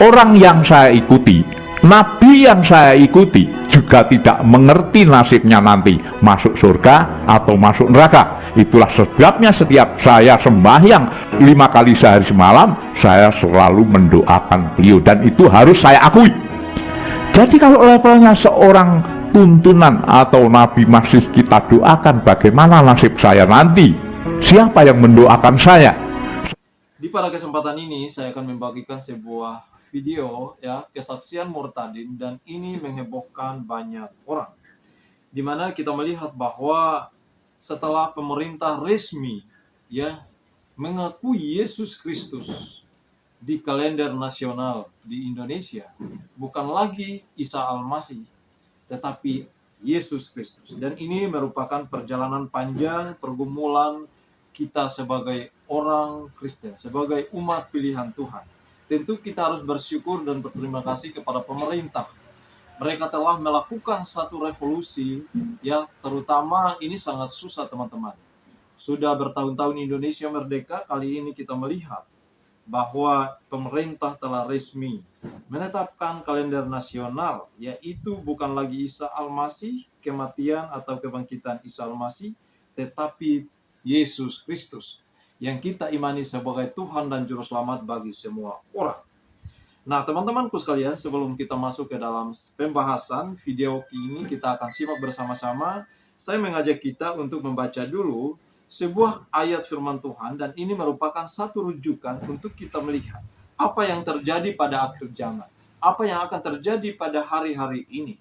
orang yang saya ikuti, nabi yang saya ikuti juga tidak mengerti nasibnya nanti masuk surga atau masuk neraka. Itulah sebabnya setiap saya sembahyang 5 kali sehari semalam, saya selalu mendoakan beliau, dan itu harus saya akui. Jadi kalau levelnya seorang tuntunan atau nabi masih kita doakan, bagaimana nasib saya nanti? Siapa yang mendoakan saya? Di pada kesempatan ini saya akan membagikan sebuah video kesaksian Murtadin, dan ini menghebohkan banyak orang, dimana kita melihat bahwa setelah pemerintah resmi mengakui Yesus Kristus di kalender nasional di Indonesia, bukan lagi Isa Al-Masih tetapi Yesus Kristus. Dan ini merupakan perjalanan panjang pergumulan kita sebagai orang Kristen, sebagai umat pilihan Tuhan. Tentu kita harus bersyukur dan berterima kasih kepada pemerintah. Mereka telah melakukan satu revolusi, terutama ini sangat susah teman-teman. Sudah bertahun-tahun Indonesia merdeka, kali ini kita melihat bahwa pemerintah telah resmi menetapkan kalender nasional, yaitu bukan lagi Isa Al-Masih, kematian atau kebangkitan Isa Al-Masih, tetapi Yesus Kristus yang kita imani sebagai Tuhan dan Juru Selamat bagi semua orang. Nah, teman-temanku sekalian, sebelum kita masuk ke dalam pembahasan video ini, kita akan simak bersama-sama. Saya mengajak kita untuk membaca dulu sebuah ayat firman Tuhan, dan ini merupakan satu rujukan untuk kita melihat apa yang terjadi pada akhir zaman, apa yang akan terjadi pada hari-hari ini.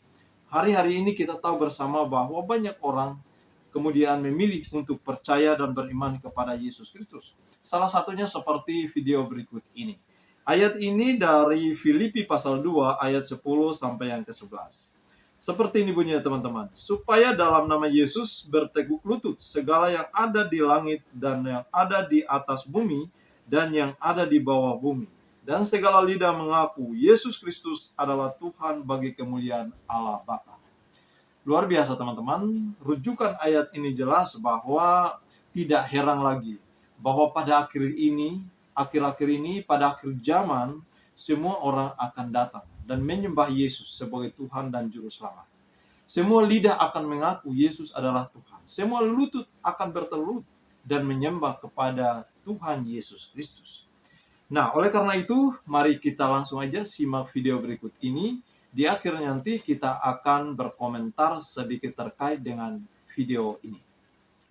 Hari-hari ini kita tahu bersama bahwa banyak orang kemudian memilih untuk percaya dan beriman kepada Yesus Kristus. Salah satunya seperti video berikut ini. Ayat ini dari Filipi pasal 2 ayat 10 sampai yang ke-11. Seperti ini bunyinya teman-teman. Supaya dalam nama Yesus berteguk lutut segala yang ada di langit dan yang ada di atas bumi dan yang ada di bawah bumi. Dan segala lidah mengaku Yesus Kristus adalah Tuhan bagi kemuliaan Allah Bapa. Luar biasa teman-teman. Rujukan ayat ini jelas bahwa tidak heran lagi bahwa pada akhir-akhir ini, pada akhir zaman, semua orang akan datang dan menyembah Yesus sebagai Tuhan dan Juru Selamat. Semua lidah akan mengaku Yesus adalah Tuhan. Semua lutut akan bertelut dan menyembah kepada Tuhan Yesus Kristus. Nah, oleh karena itu, mari kita langsung aja simak video berikut ini. Di akhir nanti kita akan berkomentar sedikit terkait dengan video ini.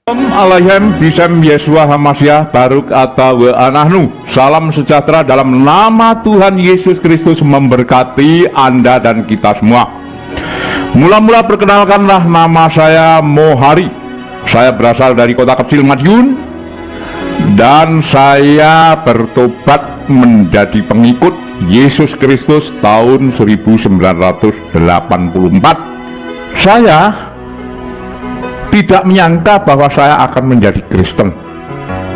Assalamualaikum bisem Yesua Hamasyah Baruk atau Anahnu. Salam sejahtera dalam nama Tuhan Yesus Kristus memberkati Anda dan kita semua. Mula-mula perkenalkanlah, nama saya Mohari. Saya berasal dari kota kecil Madiun, dan saya bertobat menjadi pengikut Yesus Kristus tahun 1984. Saya tidak menyangka bahwa saya akan menjadi Kristen.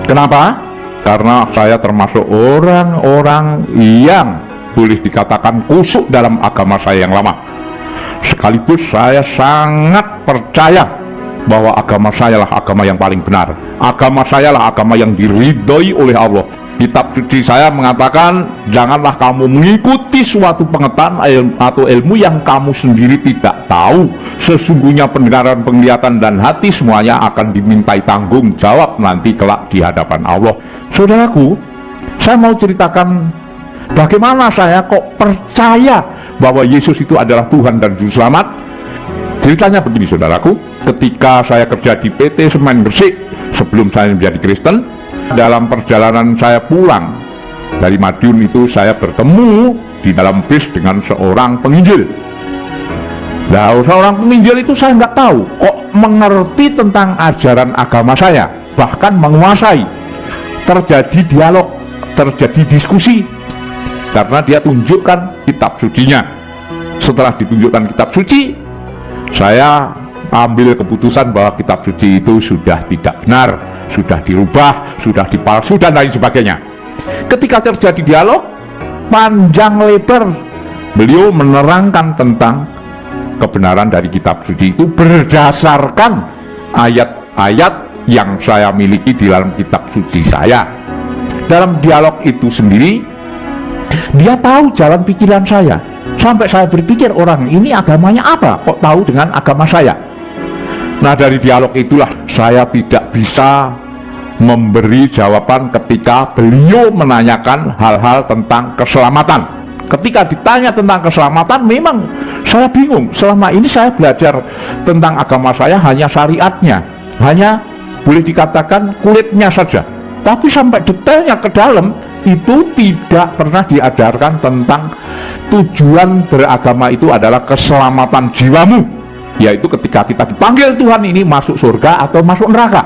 Kenapa? Karena saya termasuk orang-orang yang boleh dikatakan kusuk dalam agama saya yang lama. Sekaligus saya sangat percaya bahwa agama saya lah agama yang paling benar. Agama saya lah agama yang diridhoi oleh Allah. Kitab suci saya mengatakan, janganlah kamu mengikuti suatu pengetahuan atau ilmu yang kamu sendiri tidak tahu. Sesungguhnya pendengaran, penglihatan, dan hati semuanya akan dimintai tanggung jawab nanti kelak di hadapan Allah. Saudaraku, saya mau ceritakan bagaimana saya kok percaya bahwa Yesus itu adalah Tuhan dan Juru Selamat. Ceritanya begini saudaraku, ketika saya kerja di PT Semen Gresik sebelum saya menjadi Kristen, dalam perjalanan saya pulang dari Madiun itu, saya bertemu di dalam bis dengan seorang penginjil. Nah, seorang penginjil itu saya nggak tahu kok mengerti tentang ajaran agama saya, bahkan menguasai. Terjadi dialog, terjadi diskusi, karena dia tunjukkan kitab sucinya. Setelah ditunjukkan kitab suci, saya ambil keputusan bahwa kitab suci itu sudah tidak benar, sudah dirubah, sudah dipalsu, dan lain sebagainya. Ketika terjadi dialog panjang lebar, beliau menerangkan tentang kebenaran dari kitab suci itu berdasarkan ayat-ayat yang saya miliki di dalam kitab suci saya. Dalam dialog itu sendiri, Dia tahu jalan pikiran saya. Sampai saya berpikir, orang ini agamanya apa? Kok tahu dengan agama saya? Nah, dari dialog itulah saya tidak bisa memberi jawaban ketika beliau menanyakan hal-hal tentang keselamatan. Ketika ditanya tentang keselamatan, memang saya bingung. Selama ini saya belajar tentang agama saya hanya syariatnya, hanya boleh dikatakan kulitnya saja. Tapi sampai detailnya ke dalam, itu tidak pernah diajarkan tentang tujuan beragama itu adalah keselamatan jiwamu, yaitu ketika kita dipanggil Tuhan ini masuk surga atau masuk neraka.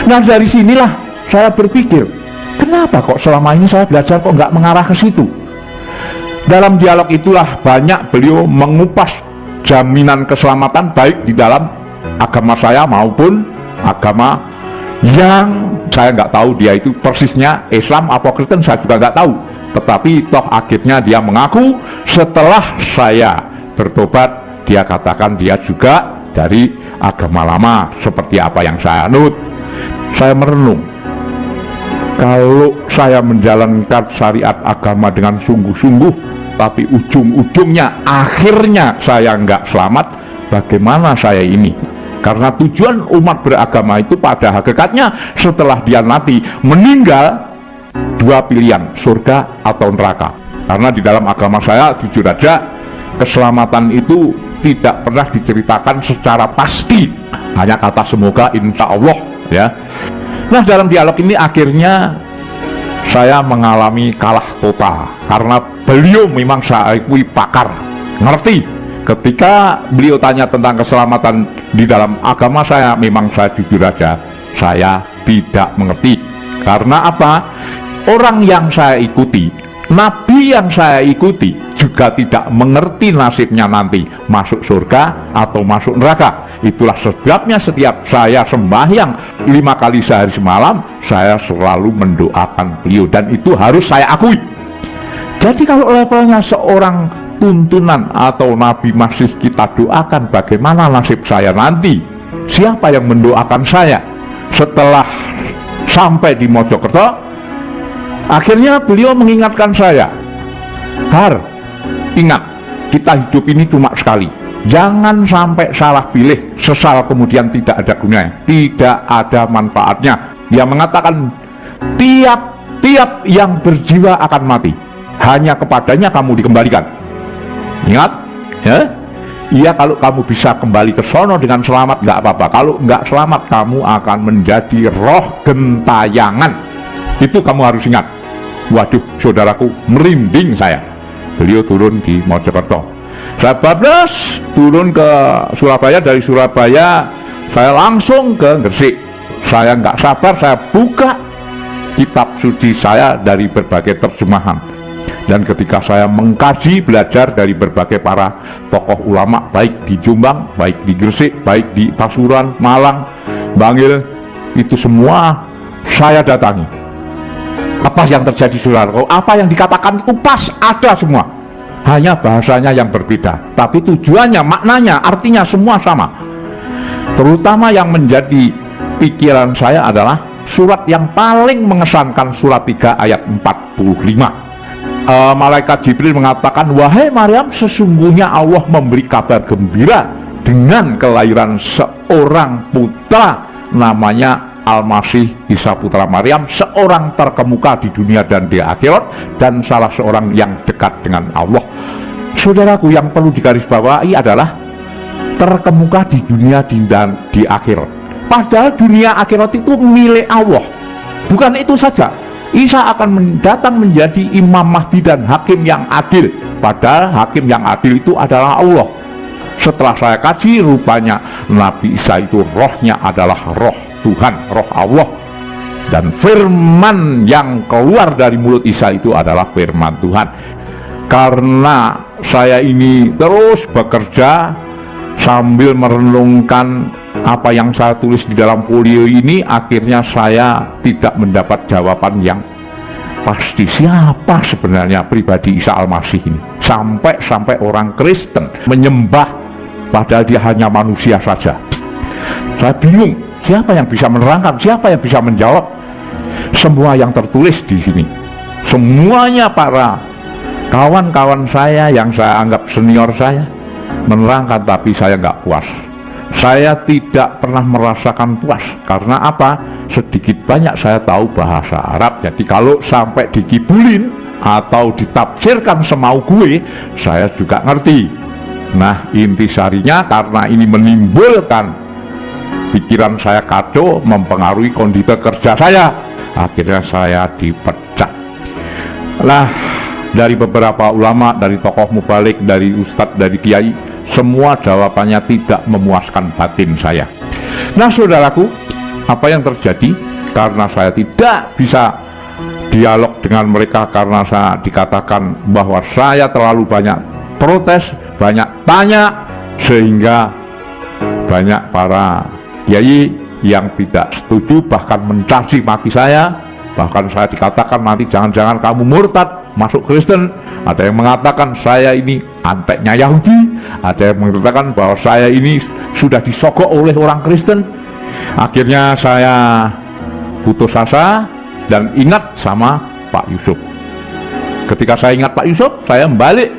Nah, dari sinilah saya berpikir, kenapa kok selama ini saya belajar kok nggak mengarah ke situ. Dalam dialog itulah banyak beliau mengupas jaminan keselamatan baik di dalam agama saya maupun agama yang saya nggak tahu dia itu persisnya Islam atau Kristen, saya juga nggak tahu. Tetapi toh akhirnya dia mengaku setelah saya bertobat, dia katakan dia juga dari agama lama seperti apa yang saya anut. Saya merenung, kalau saya menjalankan syariat agama dengan sungguh-sungguh, tapi ujung-ujungnya akhirnya saya nggak selamat, bagaimana saya ini? Karena tujuan umat beragama itu pada hakikatnya setelah dia nanti meninggal, dua pilihan, surga atau neraka. Karena di dalam agama saya, jujur aja, keselamatan itu tidak pernah diceritakan secara pasti, hanya kata semoga, insya Allah, ya. Nah, dalam dialog ini akhirnya saya mengalami kalah total, karena beliau memang saya akui pakar, ngerti. Ketika beliau tanya tentang keselamatan di dalam agama saya, memang saya jujur aja, saya tidak mengerti. Karena apa? Orang yang saya ikuti, nabi yang saya ikuti juga tidak mengerti nasibnya nanti masuk surga atau masuk neraka. Itulah sebabnya setiap saya sembahyang 5 kali sehari semalam, saya selalu mendoakan beliau, dan itu harus saya akui. Jadi kalau levelnya seorang tuntunan atau nabi masih kita doakan, bagaimana nasib saya nanti? Siapa yang mendoakan saya? Setelah sampai di Mojokerto, akhirnya beliau mengingatkan saya, Har, ingat, kita hidup ini cuma sekali, jangan sampai salah pilih, sesal kemudian tidak ada gunanya, tidak ada manfaatnya. Dia mengatakan, tiap yang berjiwa akan mati, hanya kepadanya kamu dikembalikan. Ingat, ya? Iya, kalau kamu bisa kembali ke sono dengan selamat, nggak apa-apa. Kalau nggak selamat, kamu akan menjadi roh gentayangan. Itu kamu harus ingat. Waduh, saudaraku, merinding saya. Beliau turun di Mojokerto. Saya bablas turun ke Surabaya. Dari Surabaya saya langsung ke Gresik. Saya nggak sabar, saya buka kitab suci saya dari berbagai terjemahan. Dan ketika saya mengkaji, belajar dari berbagai para tokoh ulama, baik di Jombang, baik di Gresik, baik di Pasuruan, Malang, Bangil, itu semua saya datangi. Apa yang terjadi, saudara? Apa yang dikatakan itu pas ada semua, hanya bahasanya yang berbeda, tapi tujuannya, maknanya, artinya semua sama. Terutama yang menjadi pikiran saya adalah surat yang paling mengesankan, surat 3 ayat 45. Malaikat Jibril mengatakan, wahai Maryam, sesungguhnya Allah memberi kabar gembira dengan kelahiran seorang putra, namanya Al-Masih Isa putra Maryam, seorang terkemuka di dunia dan di akhirat, dan salah seorang yang dekat dengan Allah. Saudaraku, yang perlu digarisbawahi adalah terkemuka di dunia dan di akhirat. Padahal dunia akhirat itu milik Allah. Bukan itu saja, Isa akan datang menjadi Imam Mahdi dan Hakim yang adil. Padahal Hakim yang adil itu adalah Allah. Setelah saya kaji, rupanya Nabi Isa itu rohnya adalah roh Tuhan, roh Allah. Dan firman yang keluar dari mulut Isa itu adalah firman Tuhan. Karena saya ini terus bekerja sambil merenungkan apa yang saya tulis di dalam folio ini, akhirnya saya tidak mendapat jawaban yang pasti siapa sebenarnya pribadi Isa Al-Masih ini. Sampai orang Kristen menyembah padahal dia hanya manusia saja. Saya bingung, siapa yang bisa menerangkan, siapa yang bisa menjawab semua yang tertulis di sini. semuanya para kawan-kawan saya yang saya anggap senior saya menerangkan, tapi saya nggak puas. Saya tidak pernah merasakan puas. Karena apa? Sedikit banyak saya tahu bahasa Arab. Jadi kalau sampai dikibulin atau ditafsirkan semau gue, saya juga ngerti. Nah, intisarinya karena ini menimbulkan pikiran saya kacau, mempengaruhi kondisi kerja saya. Akhirnya saya dipecat. Lah, dari beberapa ulama, dari tokoh mubalik, dari ustadz, dari kiai, semua jawabannya tidak memuaskan batin saya. Nah, saudaraku, apa yang terjadi? Karena saya tidak bisa dialog dengan mereka, karena saya dikatakan bahwa saya terlalu banyak protes, banyak tanya, sehingga banyak para kiai yang tidak setuju, bahkan mencaci maki saya. Bahkan saya dikatakan nanti jangan-jangan kamu murtad, masuk Kristen. Ada yang mengatakan saya ini anteknya Yahudi, ada yang mengatakan bahwa saya ini sudah disogok oleh orang Kristen. Akhirnya saya putus asa dan ingat sama Pak Yusuf. Ketika saya ingat Pak Yusuf, saya balik.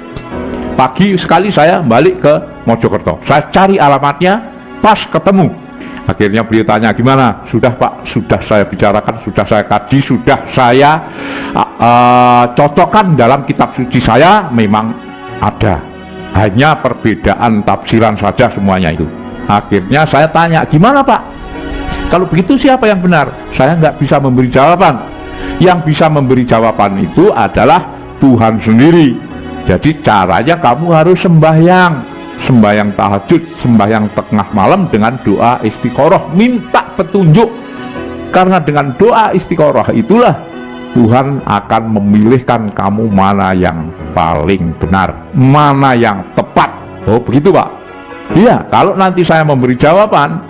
Pagi sekali saya balik ke Mojokerto. Saya cari alamatnya, pas ketemu. Akhirnya beliau tanya, gimana? Sudah Pak, sudah saya bicarakan, sudah saya kaji, sudah saya cocokkan dalam kitab suci saya, memang ada. Hanya perbedaan tafsiran saja semuanya itu. Akhirnya saya tanya, gimana Pak? Kalau begitu siapa yang benar? Saya nggak bisa memberi jawaban. Yang bisa memberi jawaban itu adalah Tuhan sendiri. Jadi caranya kamu harus sembahyang tahajud, sembahyang tengah malam dengan doa istiqoroh, minta petunjuk. Karena dengan doa istiqoroh itulah Tuhan akan memilihkan kamu mana yang paling benar, mana yang tepat. Oh begitu Pak? Iya, kalau nanti saya memberi jawaban,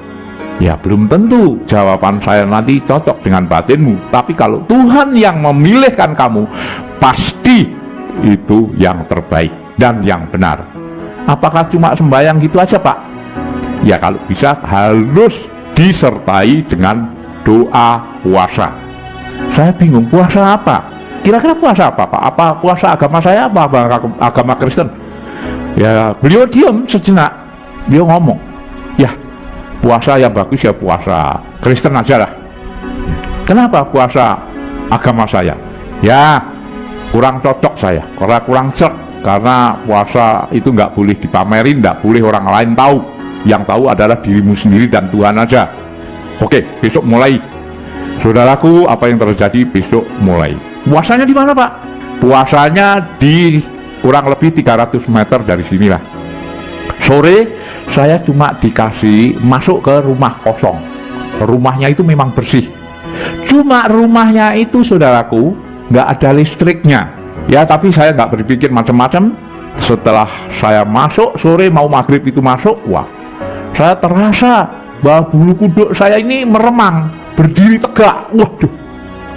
ya belum tentu jawaban saya nanti cocok dengan batinmu. Tapi kalau Tuhan yang memilihkan kamu, pasti itu yang terbaik dan yang benar. Apakah cuma sembahyang gitu aja Pak? Ya kalau bisa harus disertai dengan doa puasa. Saya bingung, puasa apa? Kira-kira puasa apa Pak? Apa puasa agama saya, apa agama Kristen? Ya beliau diam sejenak. Beliau ngomong, ya puasa yang bagus ya puasa Kristen aja lah. Kenapa puasa agama saya? Ya kurang cocok saya, karena kurang serk. Karena puasa itu nggak boleh dipamerin, nggak boleh orang lain tahu. Yang tahu adalah dirimu sendiri dan Tuhan aja. Oke, besok mulai. Saudaraku, apa yang terjadi besok mulai? Puasanya di mana Pak? Puasanya di kurang lebih 300 meter dari sinilah. Sore saya cuma dikasih masuk ke rumah kosong. Rumahnya itu memang bersih. Cuma rumahnya itu saudaraku nggak ada listriknya. Ya tapi saya nggak berpikir macam-macam. Setelah saya masuk sore mau maghrib itu masuk, wah saya terasa bahwa bulu kuduk saya ini meremang, berdiri tegak. Waduh,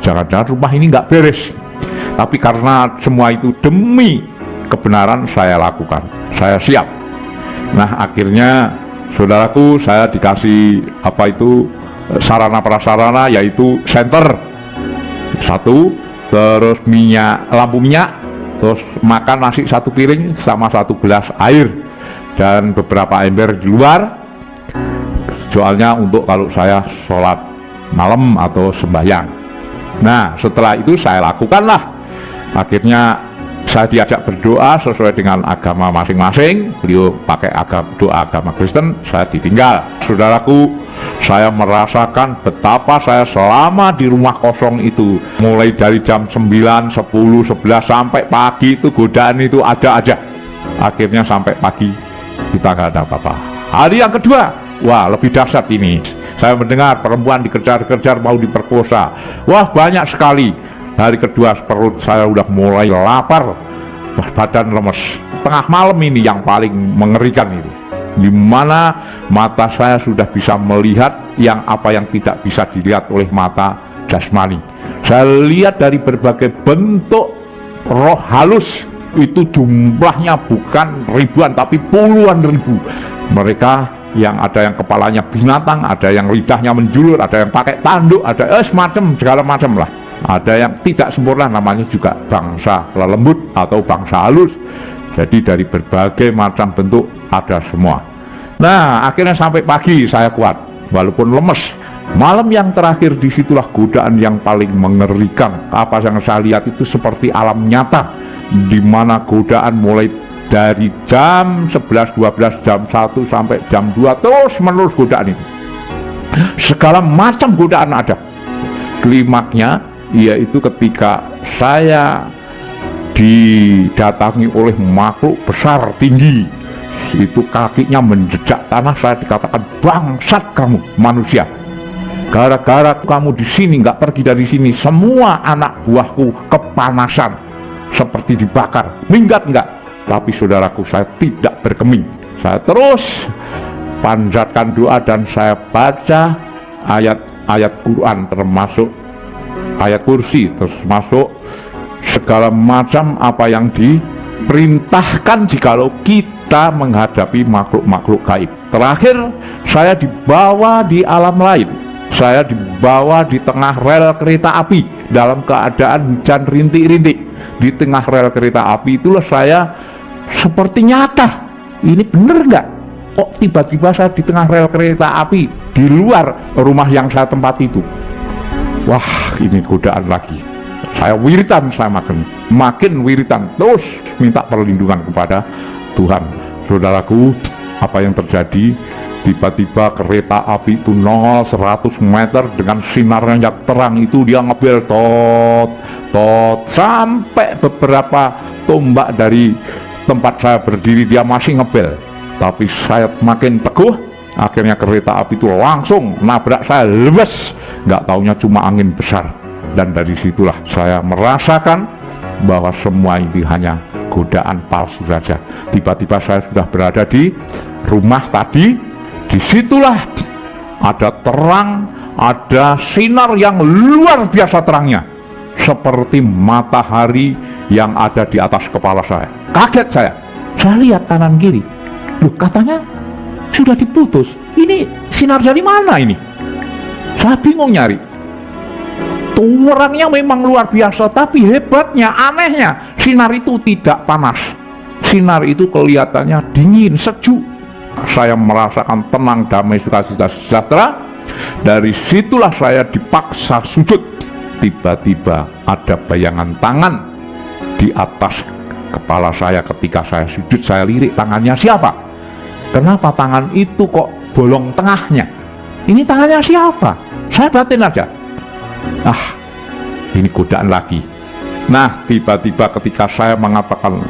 jangan-jangan rumah ini nggak beres. Tapi karena semua itu demi kebenaran saya lakukan, saya siap. Nah akhirnya saudaraku saya dikasih apa itu sarana prasarana, yaitu senter satu, terus lampu minyak, terus makan nasi 1 piring sama 1 gelas air dan beberapa ember di luar, soalnya untuk kalau saya sholat malam atau sembahyang. Nah setelah itu saya lakukanlah. Akhirnya saya diajak berdoa sesuai dengan agama masing-masing. Beliau pakai doa agama Kristen, saya ditinggal. Saudaraku, saya merasakan betapa saya selama di rumah kosong itu, mulai dari jam 9, 10, 11 sampai pagi itu godaan itu ada aja. Akhirnya sampai pagi kita nggak ada apa-apa. Hari yang kedua, wah lebih dahsyat ini. Saya mendengar perempuan dikejar-kejar mau diperkosa. Wah banyak sekali. Hari kedua perut saya udah mulai lapar, badan lemes. Tengah malam ini yang paling mengerikan itu, dimana mata saya sudah bisa melihat apa yang tidak bisa dilihat oleh mata jasmani. Saya lihat dari berbagai bentuk roh halus, itu jumlahnya bukan ribuan tapi puluhan ribu. Mereka yang ada yang kepalanya binatang, ada yang lidahnya menjulur, ada yang pakai tanduk, ada segala macam lah. Ada yang tidak sempurna, namanya juga bangsa lelembut atau bangsa halus. Jadi dari berbagai macam bentuk ada semua. Nah, akhirnya sampai pagi saya kuat, walaupun lemes. Malam yang terakhir, disitulah godaan yang paling mengerikan. Apa yang saya lihat itu seperti alam nyata, di mana godaan mulai dari jam 11, 12, jam 1 sampai jam 2 terus menerus godaan itu. Segala macam godaan ada. Klimaknya yaitu ketika saya didatangi oleh makhluk besar tinggi, itu kakinya menjejak tanah. Saya dikatakan, bangsat kamu manusia, gara-gara kamu di sini nggak pergi dari sini, semua anak buahku kepanasan seperti dibakar. Minggat nggak? Tapi saudaraku, saya tidak berkeming. Saya terus panjatkan doa dan saya baca ayat-ayat Quran, termasuk ayat kursi, termasuk segala macam apa yang diperintahkan jikalau kita menghadapi makhluk-makhluk gaib. Terakhir, saya dibawa di alam lain. Saya dibawa di tengah rel kereta api dalam keadaan hujan rintik-rintik. Di tengah rel kereta api itulah saya seperti nyata. Ini bener nggak? Kok tiba-tiba saya di tengah rel kereta api di luar rumah yang saya tempati itu? Wah, ini godaan lagi. Saya wiritan, saya makin wiritan, terus minta perlindungan kepada Tuhan. Saudaraku, apa yang terjadi? Tiba-tiba kereta api itu nongol 100 meter dengan sinarnya yang terang itu, dia ngebel tot sampai beberapa tombak dari tempat saya berdiri dia masih ngebel. Tapi saya makin teguh, akhirnya kereta api itu langsung nabrak saya, lebes. Nggak taunya cuma angin besar. Dan dari situlah saya merasakan bahwa semua ini hanya godaan palsu saja. Tiba-tiba saya sudah berada di rumah tadi. Disitulah ada terang, ada sinar yang luar biasa terangnya, seperti matahari yang ada di atas kepala saya. Kaget saya lihat kanan kiri, loh, katanya sudah diputus. Ini sinar dari mana ini? Saya bingung nyari. Terangnya memang luar biasa, tapi hebatnya, anehnya, sinar itu tidak panas. Sinar itu kelihatannya dingin, sejuk. Saya merasakan tenang, damai, sukacita, sejahtera. Dari situlah saya dipaksa sujud. Tiba-tiba ada bayangan tangan di atas kepala saya. Ketika saya sujud, saya lirik, tangannya siapa? Kenapa tangan itu kok bolong tengahnya? Ini tangannya siapa? Saya batin aja. Ini godaan lagi. Nah, tiba-tiba ketika saya mengatakan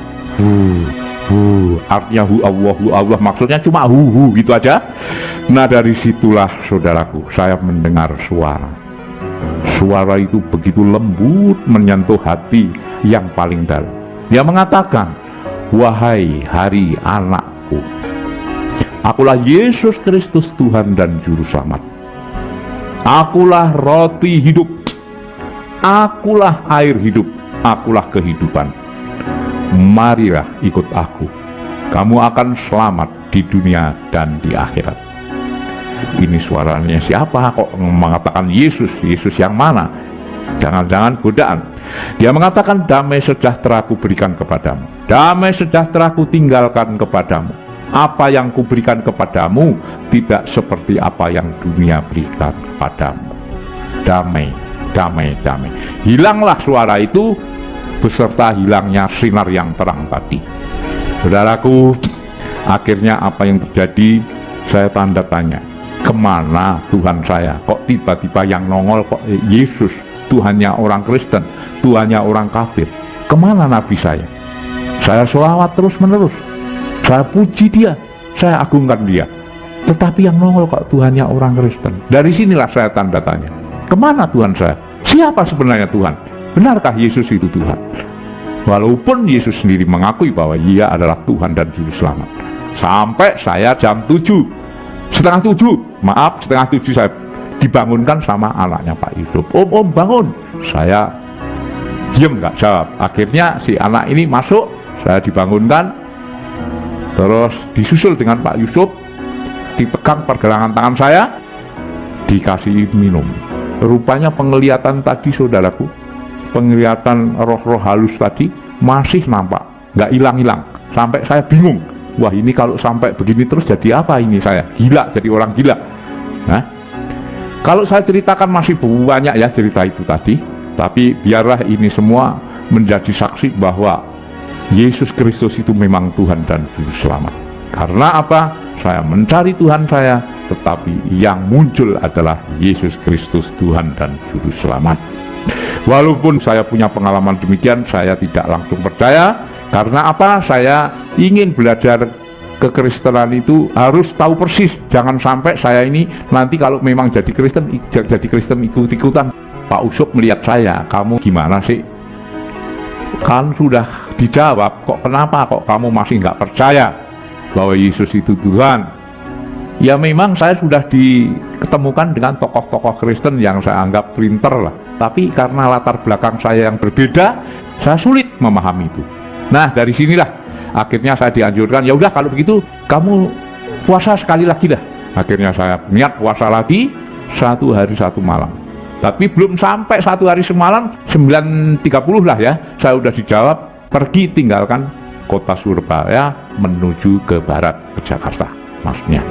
artinya Allah, maksudnya cuma gitu aja. Nah, dari situlah saudaraku, saya mendengar suara. Suara itu begitu lembut, menyentuh hati yang paling dalam. Dia mengatakan, wahai hari anakku, akulah Yesus Kristus, Tuhan dan Juru Selamat. Akulah roti hidup, akulah air hidup, akulah kehidupan. Marilah ikut aku, kamu akan selamat di dunia dan di akhirat. Ini suaranya siapa kok mengatakan Yesus? Yesus yang mana? Jangan-jangan godaan. Dia mengatakan, damai sejahtera ku berikan kepadamu, damai sejahtera ku tinggalkan kepadamu. Apa yang kuberikan kepadamu tidak seperti apa yang dunia berikan kepadamu. Damai, damai, damai. Hilanglah suara itu beserta hilangnya sinar yang terang tadi. Saudaraku, akhirnya apa yang terjadi? Saya tanda tanya, kemana Tuhan saya? Kok tiba-tiba yang nongol kok Yesus? Tuhannya orang Kristen, Tuhannya orang kafir. Kemana Nabi saya? Saya sholawat terus menerus, saya puji dia, saya agungkan dia. Tetapi yang nongol kok Tuhannya orang Kristen. Dari sinilah saya tanda tanya, kemana Tuhan saya? Siapa sebenarnya Tuhan? Benarkah Yesus itu Tuhan? Walaupun Yesus sendiri mengakui bahwa Ia adalah Tuhan dan Juru Selamat. Sampai saya jam setengah tujuh saya dibangunkan sama anaknya Pak Yusuf. Om bangun. Saya diem nggak jawab. Akhirnya si anak ini masuk, saya dibangunkan, terus disusul dengan Pak Yusuf, dipegang pergelangan tangan saya, dikasih minum. Rupanya penglihatan tadi, saudaraku, penglihatan roh-roh halus tadi masih nampak, nggak hilang-hilang. Sampai saya bingung, wah ini kalau sampai begini terus jadi apa ini, saya gila, jadi orang gila. Nah, kalau saya ceritakan masih banyak ya cerita itu tadi, tapi biarlah ini semua menjadi saksi bahwa Yesus Kristus itu memang Tuhan dan Juru Selamat. Karena apa? Saya mencari Tuhan saya, tetapi yang muncul adalah Yesus Kristus Tuhan dan Juru Selamat. Walaupun saya punya pengalaman demikian, saya tidak langsung percaya. Karena apa? Saya ingin belajar kekristenan itu harus tahu persis. Jangan sampai saya ini nanti kalau memang jadi Kristen ikut-ikutan. Pak Usop melihat saya, kamu gimana sih? Kan sudah dijawab, kok kenapa kok kamu masih nggak percaya bahwa Yesus itu Tuhan? Ya memang saya sudah diketemukan dengan tokoh-tokoh Kristen yang saya anggap pinter lah. Tapi karena latar belakang saya yang berbeda, saya sulit memahami itu. Nah dari sinilah akhirnya saya dianjurkan, ya udah kalau begitu kamu puasa sekali lagi dah. Akhirnya saya niat puasa lagi 1 hari 1 malam. Tapi belum sampai 1 hari semalam, 9.30 lah ya, saya udah dijawab pergi tinggalkan kota Surabaya menuju ke barat, ke Jakarta maksudnya.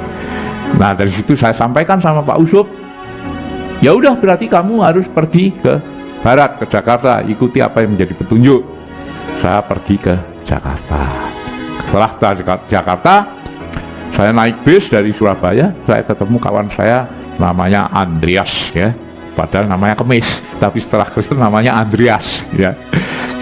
Nah dari situ saya sampaikan sama Pak Usop, ya udah berarti kamu harus pergi ke barat, ke Jakarta, ikuti apa yang menjadi petunjuk. Saya pergi ke Jakarta. Setelah Jakarta, saya naik bis dari Surabaya, saya ketemu kawan saya namanya Andreas ya, padahal namanya Kemis, tapi setelah Kristen namanya Andreas ya.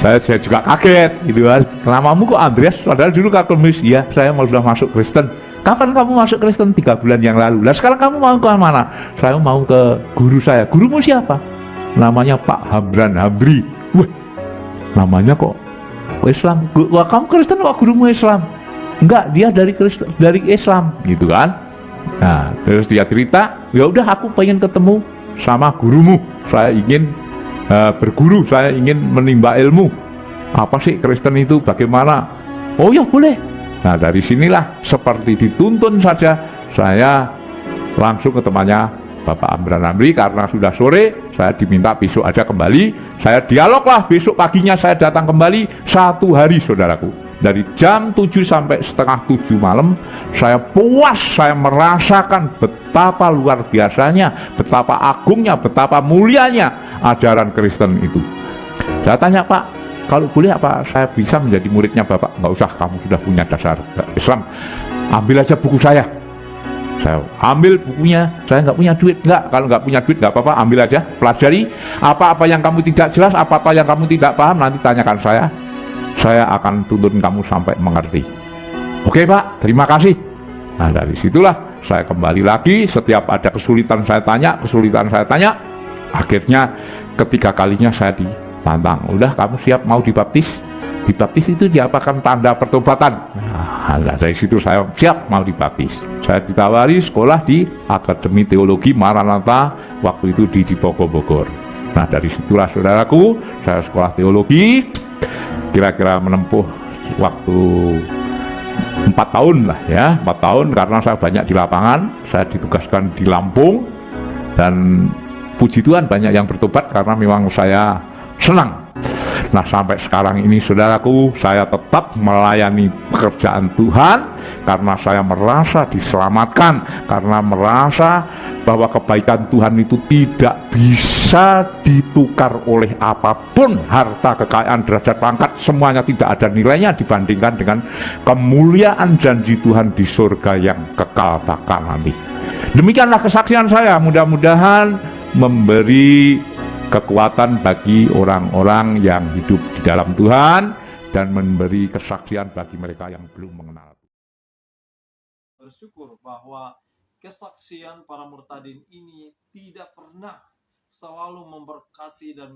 Saya juga kaget gitu kan, namamu kok Andreas padahal dulu Kak Kemis. Ya saya mau sudah masuk Kristen. Kapan kamu masuk Kristen? 3 bulan yang lalu. Lah sekarang kamu mau ke mana? Saya mau ke guru saya. Gurumu siapa? Namanya Pak Hamran Hamri. Wah, namanya kok Islam. Wah, kamu Kristen kok gurumu Islam? Enggak, dia dari Islam gitu kan. Nah, terus dia cerita, ya udah aku pengen ketemu sama gurumu. Saya ingin berguru, saya ingin menimba ilmu. Apa sih Kristen itu? Bagaimana? Oh ya boleh. Nah dari sinilah seperti dituntun saja, saya langsung ke temannya Bapak Amran Amri. Karena sudah sore, saya diminta besok aja kembali. Saya dialog lah, besok paginya saya datang kembali 1 hari saudaraku. Dari jam 7 sampai setengah 7 malam, saya puas, saya merasakan betapa luar biasanya, betapa agungnya, betapa mulianya ajaran Kristen itu. Saya tanya, Pak, kalau boleh apa saya bisa menjadi muridnya Bapak? Nggak usah, kamu sudah punya dasar Islam, ambil aja buku saya. Saya ambil bukunya, saya nggak punya duit. Nggak, kalau nggak punya duit nggak apa-apa, ambil aja, pelajari apa-apa yang kamu tidak jelas, apa-apa yang kamu tidak paham, nanti tanyakan saya akan tuntun kamu sampai mengerti. Oke Pak, terima kasih. Nah dari situlah saya kembali lagi, setiap ada kesulitan saya tanya, akhirnya ketiga kalinya saya ditantang, udah kamu siap mau dibaptis? Dibaptis itu diapakan tanda pertobatan. Nah dari situ saya siap mau dibaptis. Saya ditawari sekolah di Akademi Teologi Maranatha, waktu itu di Cipogo, Bogor. Nah dari situlah saudaraku, saya sekolah teologi, kira-kira menempuh waktu 4 tahun lah ya, 4 tahun karena saya banyak di lapangan. Saya ditugaskan di Lampung dan puji Tuhan banyak yang bertobat karena memang saya senang. Nah sampai sekarang ini saudaraku, saya tetap melayani pekerjaan Tuhan karena saya merasa diselamatkan, karena merasa bahwa kebaikan Tuhan itu tidak bisa ditukar oleh apapun. Harta, kekayaan, derajat, pangkat, semuanya tidak ada nilainya dibandingkan dengan kemuliaan janji Tuhan di surga yang kekal bakal nanti. Demikianlah kesaksian saya, mudah-mudahan memberi kekuatan bagi orang-orang yang hidup di dalam Tuhan dan memberi kesaksian bagi mereka yang belum mengenal. Bersyukur bahwa kesaksian para murtadin ini tidak pernah, selalu memberkati dan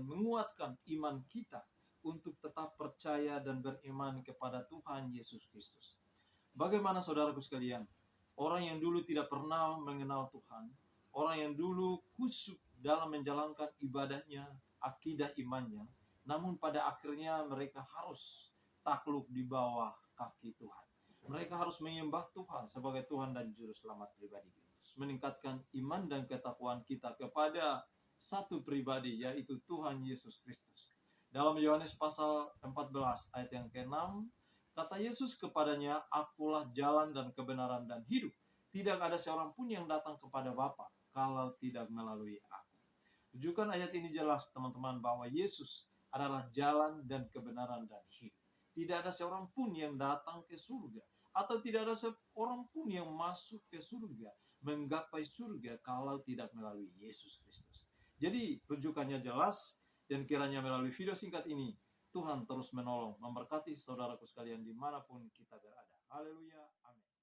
menguatkan iman kita untuk tetap percaya dan beriman kepada Tuhan Yesus Kristus. Bagaimana saudaraku sekalian, orang yang dulu tidak pernah mengenal Tuhan, orang yang dulu kusuk dalam menjalankan ibadahnya, akidah imannya, namun pada akhirnya mereka harus takluk di bawah kaki Tuhan. Mereka harus menyembah Tuhan sebagai Tuhan dan Juru Selamat pribadi. terus meningkatkan iman dan ketakwaan kita kepada satu pribadi, yaitu Tuhan Yesus Kristus. Dalam Yohanes pasal 14 ayat yang ke-6, kata Yesus kepadanya, "Akulah jalan dan kebenaran dan hidup. Tidak ada seorang pun yang datang kepada Bapa kalau tidak melalui aku." Rujukan ayat ini jelas, teman-teman, bahwa Yesus adalah jalan dan kebenaran dan hidup. Tidak ada seorang pun yang datang ke surga, atau tidak ada seorang pun yang masuk ke surga, menggapai surga kalau tidak melalui Yesus Kristus. Jadi rujukannya jelas, dan kiranya melalui video singkat ini Tuhan terus menolong, memberkati saudaraku sekalian dimanapun kita berada. Haleluya, amin.